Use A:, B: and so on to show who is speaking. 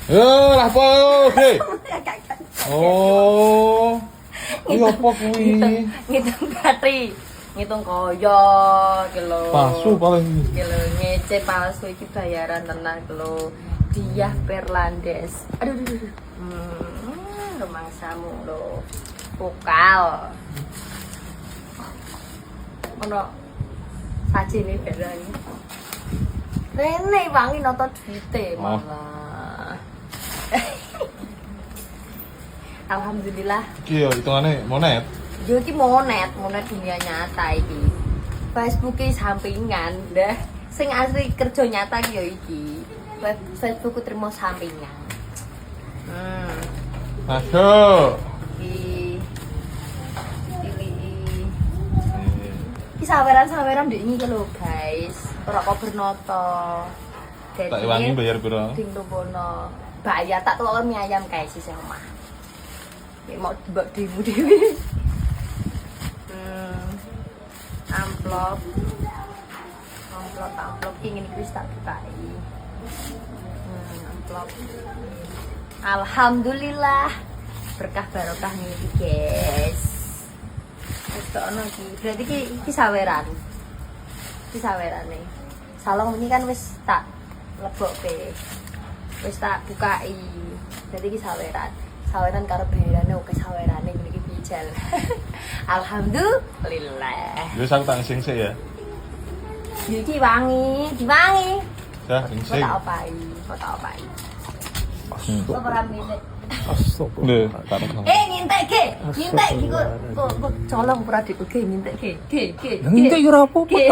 A: Lah apa oke. Oh. Iki apa kuwi?
B: Ngitung bateri, ngitung koyo, kilo.
A: Palsu paling.
B: Kilo ngece palsu iki bayaran tenan kilo. Dia Perlandes. Aduh. Rumangsamu lho. Pokal. Ono sajine barang. Rene wangi nonton duite malah. Alhamdulillah.
A: Iki yo hitungane monet.
B: Yo iki monet dunia nyata iki. Facebook-e sampingan, dah. Sing asli kerja nyata ki yo iki. Facebook terima sampingan.
A: Masuk.
B: Iki saweran-saweran ndek iki lho, guys. Ora kok bernoto.
A: Tak wangi bayar piro?
B: Ding lumbono. Bayar tak tukok mie ayam guys sing omah. Nek mau mbok dhewe. Amplop ingin wis tak bukai. Amplop. Alhamdulillah berkah barokah nih guys. Wis ono iki. Berarti iki saweran. Iki sawerane. Salong ini kan wis tak lebokke. Wis tak bukai. Berarti iki saweran. Saweran karo bayarane oke sawerane iki bijal. Alhamdulillah.
A: Wis aku tak sing ya.
B: Iki wangi, diwangi.
A: Dah sing.
B: Foto opai. Ora milik.
A: Lho, tak rekam.
B: Ngintek ke kok colong ora dipege ngintek ke.
C: Ngintek ora apa-apa.